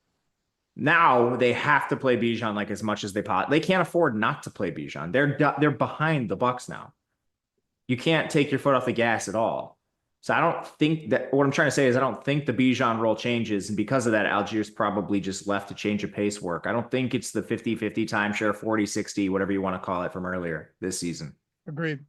Now they have to play Bijan like as much as they can't afford not to play Bijan. They're behind the Bucks now. You can't take your foot off the gas at all. So I don't think that what I'm trying to say is I don't think the Bijan role changes. And because of that, Algier's probably just left to change of pace work. I don't think it's the 50-50 timeshare, 40-60, whatever you want to call it from earlier this season. Agreed.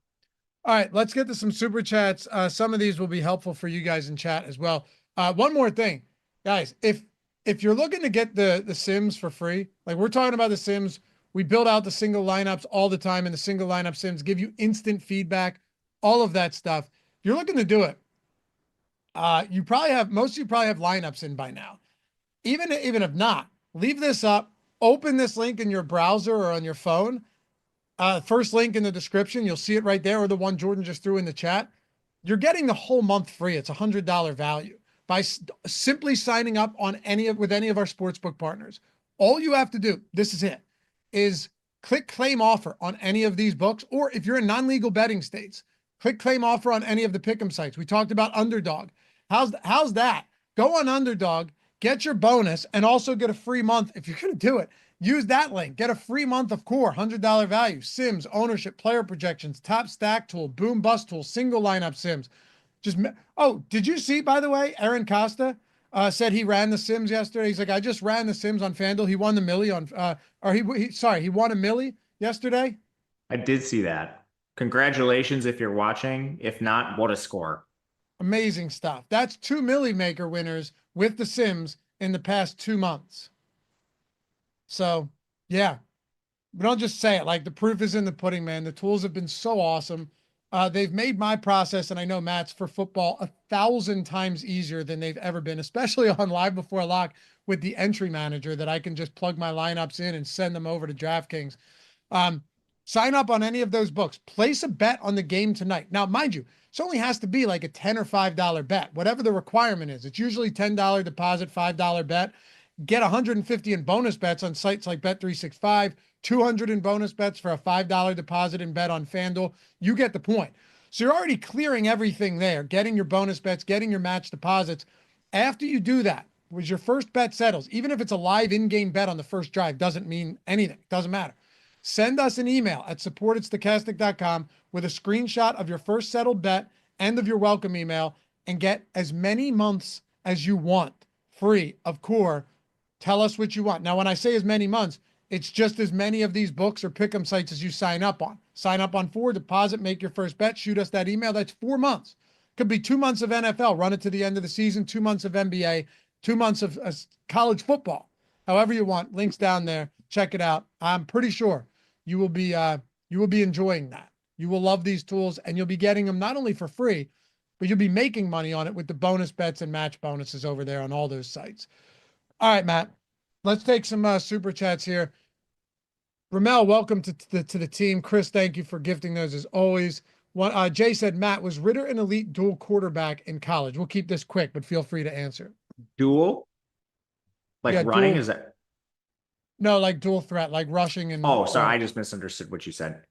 All right, let's get to some super chats. Some of these will be helpful for you guys in chat as well. One more thing, guys, if you're looking to get the Sims for free, like we're talking about the Sims, we build out the single lineups all the time, and the single lineup Sims give you instant feedback, all of that stuff. If you're looking to do it, most of you probably have lineups in by now. Even if not, leave this up, open this link in your browser or on your phone. First link in the description, you'll see it right there, or the one Jordan just threw in the chat. You're getting the whole month free. It's $100 value by simply signing up on with any of our sportsbook partners. All you have to do, this is it, is click claim offer on any of these books, or if you're in non-legal betting states, click claim offer on any of the pick'em sites. We talked about Underdog. How's that? Go on Underdog, get your bonus, and also get a free month if you're going to do it. Use that link. Get a free month of core, $100 value, Sims, ownership, player projections, top stack tool, boom bust tool, single lineup Sims. Did you see, by the way, Aaron Costa said he ran the Sims yesterday. He's like, I just ran the Sims on FanDuel. He won the millie on, he won a millie yesterday. I did see that. Congratulations if you're watching. If not, what a score. Amazing stuff. That's 2 millie maker winners with the Sims in the past 2 months. So, yeah, but I'll just say it, like the proof is in the pudding, man. The tools have been so awesome. They've made my process, and I know Matt's for football, 1,000 times easier than they've ever been, especially on Live Before Lock with the entry manager that I can just plug my lineups in and send them over to DraftKings. Sign up on any of those books. Place a bet on the game tonight. Now, mind you, this only has to be like a $10 or $5 bet, whatever the requirement is. It's usually $10 deposit, $5 bet. Get 150 in bonus bets on sites like Bet365, 200 in bonus bets for a $5 deposit and bet on FanDuel. You get the point. So you're already clearing everything there, getting your bonus bets, getting your match deposits. After you do that, when your first bet settles, even if it's a live in-game bet on the first drive, doesn't mean anything. Doesn't matter. Send us an email at support@stokastic.com with a screenshot of your first settled bet, end of your welcome email, and get as many months as you want free of core. Tell us what you want. Now, when I say as many months, it's just as many of these books or pick'em sites as you sign up on. Sign up on 4, deposit, make your first bet, shoot us that email. That's 4 months. Could be 2 months of NFL, run it to the end of the season, 2 months of NBA, 2 months of college football. However you want, links down there. Check it out. I'm pretty sure you will be enjoying that. You will love these tools, and you'll be getting them not only for free, but you'll be making money on it with the bonus bets and match bonuses over there on all those sites. All right, Matt, let's take some super chats here. Ramel, welcome to the team. Chris, thank you for gifting those as always. Jay said, Matt, was Ritter an elite dual quarterback in college? We'll keep this quick, but feel free to answer. Dual? Like Yeah, running? dual. Is that? No, like dual threat, like rushing and. Oh, sorry. I just misunderstood what you said.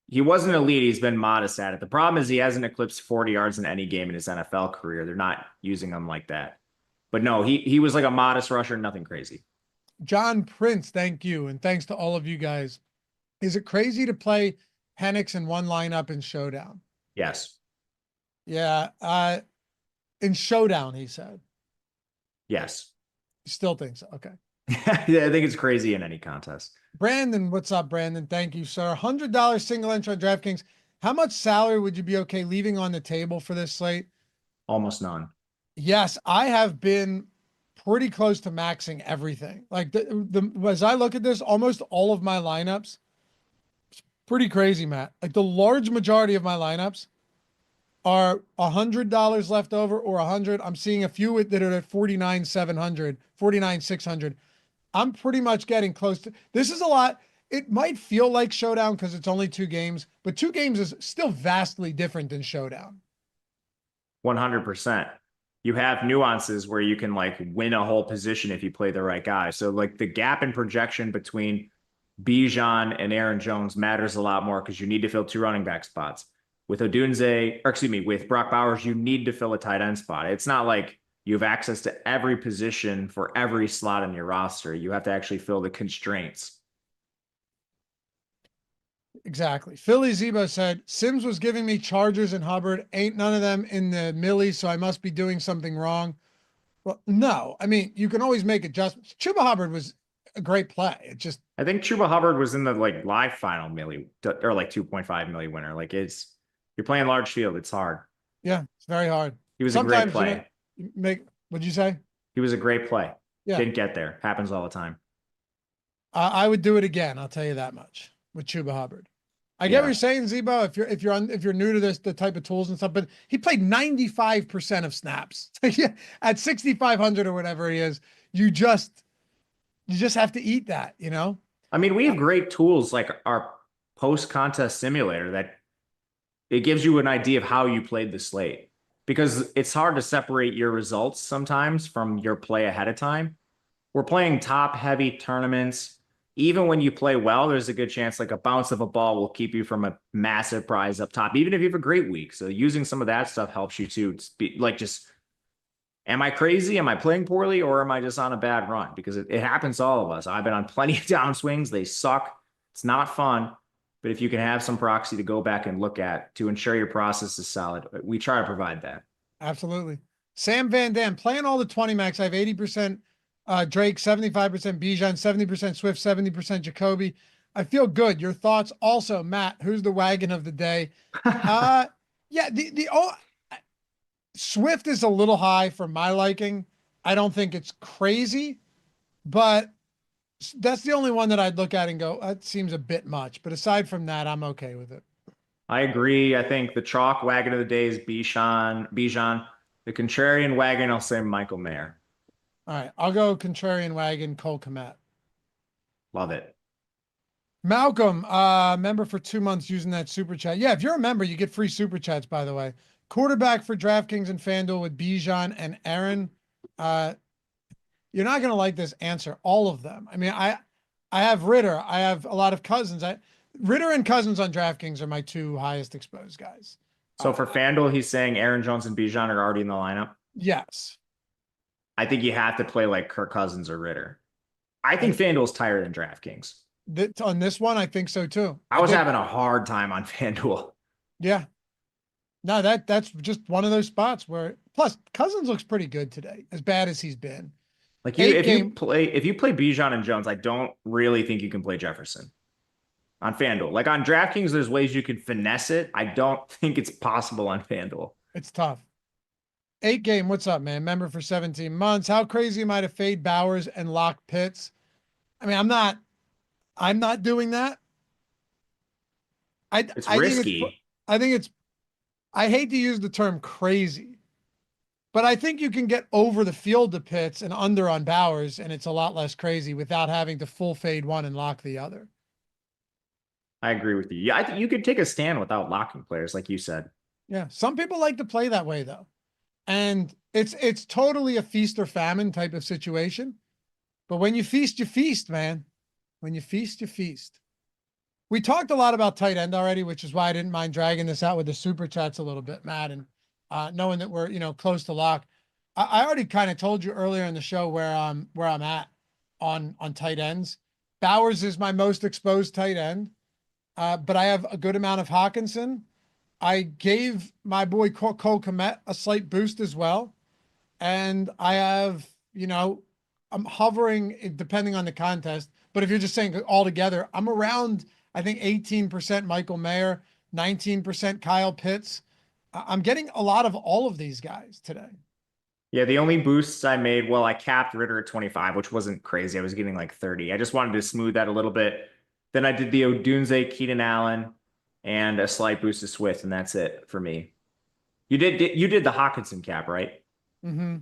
He wasn't elite. He's been modest at it. The problem is he hasn't eclipsed 40 yards in any game in his NFL career. They're not using him like that. But no, he was like a modest rusher, nothing crazy. John Prince, thank you. And thanks to all of you guys. Is it crazy to play Penix in one lineup in Showdown? Yes. Yeah. In Showdown, he said. Yes. You still think so? Okay. Yeah, I think it's crazy in any contest. Brandon, what's up, Brandon? Thank you, sir. $100 single entry on DraftKings. How much salary would you be okay leaving on the table for this slate? Almost none. Yes, I have been pretty close to maxing everything. Like as I look at this, almost all of my lineups, pretty crazy, Matt. Like the large majority of my lineups are $100 left over or 100. I'm seeing a few that are at 49,700, 49,600. I'm pretty much getting close to this. Is a lot. It might feel like Showdown because it's only 2 games, but 2 games is still vastly different than Showdown. 100%. You have nuances where you can like win a whole position if you play the right guy. So like the gap in projection between Bijan and Aaron Jones matters a lot more because you need to fill 2 running back spots. With Odunze, or excuse me, with Brock Bowers, you need to fill a tight end spot. It's not like you have access to every position for every slot in your roster. You have to actually fill the constraints. Exactly. Philly Zebo said, Sims was giving me Chargers and Hubbard. Ain't none of them in the millie, so I must be doing something wrong. Well, no. I mean, you can always make adjustments. Chuba Hubbard was a great play. It just... I think Chuba Hubbard was in the like live final millie or like 2.5 milli winner. Like you're playing large field. It's hard. Yeah, it's very hard. He was a great play. What'd you say? He was a great play. Yeah. Didn't get there. Happens all the time. I would do it again. I'll tell you that much with Chuba Hubbard. I get what you're saying, Zebo. If you're new to this, the type of tools and stuff, but he played 95% of snaps. Yeah, at 6,500 or whatever he is, you just have to eat that, you know? I mean, we have great tools like our post-contest simulator that it gives you an idea of how you played the slate, because it's hard to separate your results sometimes from your play ahead of time. We're playing top heavy tournaments. Even when you play well, there's a good chance like a bounce of a ball will keep you from a massive prize up top, even if you have a great week. So using some of that stuff helps you too. Like just, am I crazy? Am I playing poorly? Or am I just on a bad run? Because it happens to all of us. I've been on plenty of downswings. They suck. It's not fun. But if you can have some proxy to go back and look at to ensure your process is solid, we try to provide that. Absolutely. Sam Van Dam, playing all the 20 max. I have 80% Drake, 75% Bijan, 70% Swift, 70% Jacoby. I feel good. Your thoughts also, Matt, who's the wagon of the day? Yeah, Swift is a little high for my liking. I don't think it's crazy, but that's the only one that I'd look at and go, that seems a bit much. But aside from that, I'm okay with it. I agree. I think the chalk wagon of the day is Bijan. The contrarian wagon, I'll say Michael Mayer. All right, I'll go contrarian wagon, Cole Kmet. Love it. Malcolm, member for 2 months using that super chat. Yeah, if you're a member, you get free super chats, by the way. Quarterback for DraftKings and FanDuel with Bijan and Aaron. You're not going to like this answer, all of them. I mean, I have Ritter. I have a lot of Cousins. Ritter and Cousins on DraftKings are my 2 highest exposed guys. So for FanDuel, he's saying Aaron Jones and Bijan are already in the lineup? Yes. I think you have to play like Kirk Cousins or Ritter. I think FanDuel's tighter than DraftKings. On this one, I think so too. I was having a hard time on FanDuel. Yeah. No, that's just one of those spots where, plus Cousins looks pretty good today, as bad as he's been. Like if you play Bijan and Jones, I don't really think you can play Jefferson on FanDuel. Like on DraftKings, there's ways you can finesse it. I don't think it's possible on FanDuel. It's tough. 8 game, what's up, man? Member for 17 months. How crazy am I to fade Bowers and lock Pitts? I mean, I'm not doing that. It's risky. I hate to use the term crazy, but I think you can get over the field to Pitts and under on Bowers, and it's a lot less crazy without having to full fade one and lock the other. I agree with you. Yeah, I think you could take a stand without locking players, like you said. Yeah, some people like to play that way though. And it's totally a feast or famine type of situation. But when you feast, man. When you feast, you feast. We talked a lot about tight end already, which is why I didn't mind dragging this out with the super chats a little bit, Matt, and knowing that we're close to lock. I already kind of told you earlier in the show where I'm at on tight ends. Bowers is my most exposed tight end, but I have a good amount of Hawkinson. I gave my boy Cole Kmet a slight boost as well. And I have, I'm hovering depending on the contest. But if you're just saying all together, I'm around, I think 18% Michael Mayer, 19% Kyle Pitts. I'm getting a lot of all of these guys today. Yeah, the only boosts I made, well, I capped Ritter at 25, which wasn't crazy. I was getting like 30. I just wanted to smooth that a little bit. Then I did the Odunze, Keenan Allen, and a slight boost to Swift, and that's it for me. You did the Hawkinson cap, right? Mm-hmm.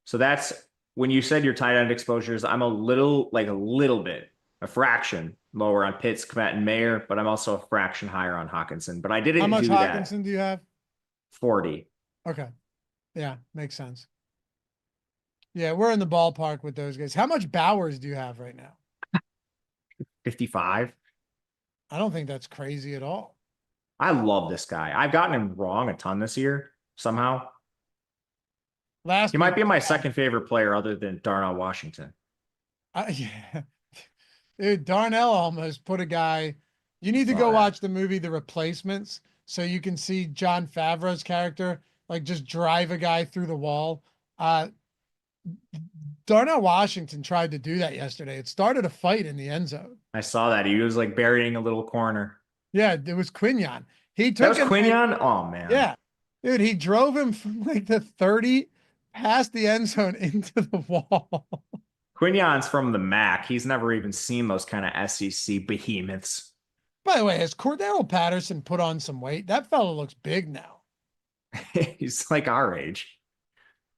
So that's when you said your tight end exposures, I'm a little bit, a fraction lower on Pitts, Kmet, and Mayer, but I'm also a fraction higher on Hawkinson. But I didn't How much do that. Hawkinson do you have? 40. Okay. Yeah, makes sense. Yeah, we're in the ballpark with those guys. How much Bowers do you have right now? 55. I don't think that's crazy at all. I love this guy. I've gotten him wrong a ton this year somehow. Last He might be my second favorite player other than Darnell Washington. yeah. Dude, Darnell almost put a guy. You need to Saw go that. watch the movie The Replacements so you can see Jon Favreau's character like just drive a guy through the wall. Darnell Washington tried to do that yesterday. It started a fight in the end zone. I saw that. He was like burying a little corner. Yeah, it was Quinion. He That took was him. Quinion? Oh, man. Yeah. Dude, he drove him from like the 30 past the end zone into the wall. Quinion's from the MAC. He's never even seen those kind of SEC behemoths. By the way, has Cordero Patterson put on some weight? That fellow looks big now. He's like our age.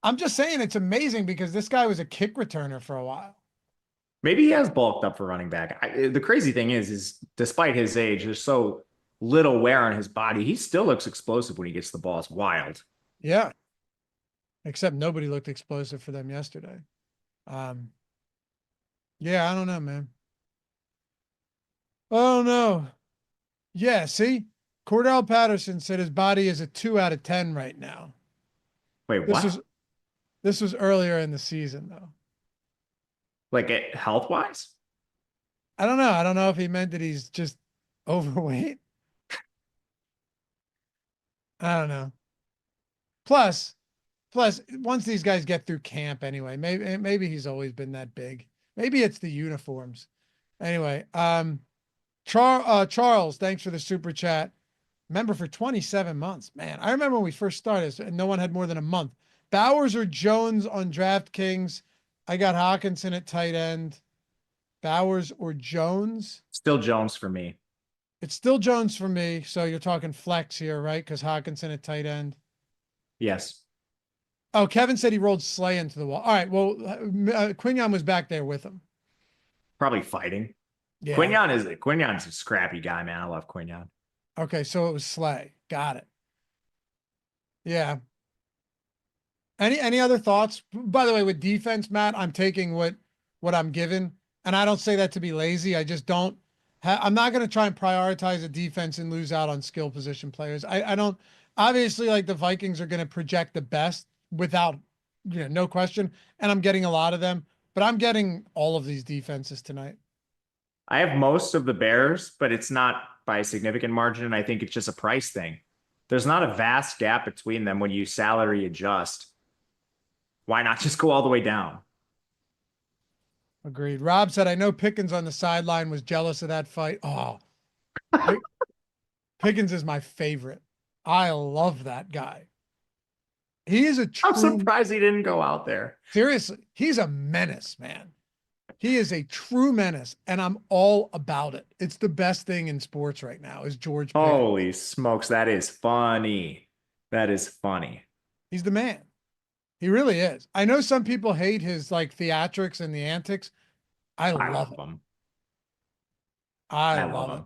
I'm just saying it's amazing because this guy was a kick returner for a while. Maybe he has bulked up for running back. The crazy thing is despite his age, there's so little wear on his body. He still looks explosive when he gets the ball. It's wild. Yeah. Except nobody looked explosive for them yesterday. Yeah, I don't know, man. Oh no. Yeah, see? Cordell Patterson said his body is a 2 out of 10 right now. Wait, what? This was earlier in the season though. Like health wise? I don't know. I don't know if he meant that he's just overweight. I don't know. Plus, once these guys get through camp anyway, maybe he's always been that big. Maybe it's the uniforms. Anyway, Charles, thanks for the super chat. Member for 27 months. Man, I remember when we first started and no one had more than a month. Bowers or Jones on DraftKings. I got Hawkinson at tight end. Bowers or Jones? Still Jones for me. It's still Jones for me. So you're talking flex here, right? Because Hawkinson at tight end. Yes. Oh, Kevin said he rolled Slay into the wall. All right. Well, Quinion was back there with him. Probably fighting. Yeah. Quinion's a scrappy guy, man. I love Quinion. Okay, so it was Slay. Got it. Yeah. Any other thoughts? By the way, with defense, Matt, I'm taking what I'm given, and I don't say that to be lazy. I just don't. I'm not going to try and prioritize a defense and lose out on skill position players. I don't. Obviously, like the Vikings are going to project the best without, no question, and I'm getting a lot of them. But I'm getting all of these defenses tonight. I have most of the Bears, but it's not by a significant margin. I think it's just a price thing. There's not a vast gap between them when you salary adjust. Why not just go all the way down? Agreed. Rob said, I know Pickens on the sideline was jealous of that fight. Oh, Pickens is my favorite. I love that guy. He is a true. I'm surprised he didn't go out there. Seriously, he's a menace, man. He is a true menace, and I'm all about it. It's the best thing in sports right now is George Pickens. Holy smokes, that is funny. That is funny. He's the man. He really is. I know some people hate his like theatrics and the antics. I love him. I love him.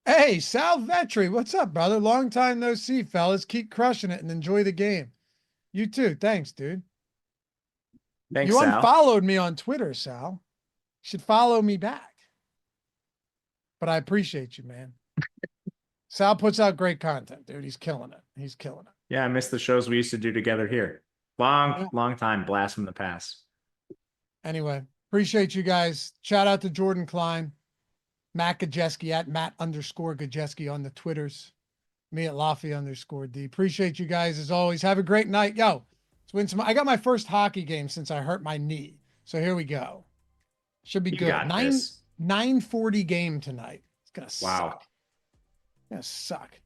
Hey, Sal Vetri, what's up, brother? Long time no see, fellas. Keep crushing it and enjoy the game. You too. Thanks, dude. Thanks, you Sal. Unfollowed me on Twitter, Sal. You should follow me back. But I appreciate you, man. Sal puts out great content, dude. He's killing it. He's killing it. Yeah, I miss the shows we used to do together here. Long time blast from the past. Anyway, appreciate you guys. Shout out to Jordan Klein, Matt Gajewski at Matt_Gajewski on the Twitters, me at Laffy_D. Appreciate you guys as always. Have a great night. Yo, let's win some. I got my first hockey game since I hurt my knee. So here we go. Should be You good. got this. 9:40 game tonight. It's gonna Wow. suck. It's gonna suck.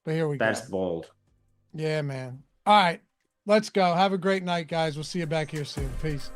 But here we That's go. bold. Yeah, man. All right. Let's go. Have a great night, guys. We'll see you back here soon. Peace.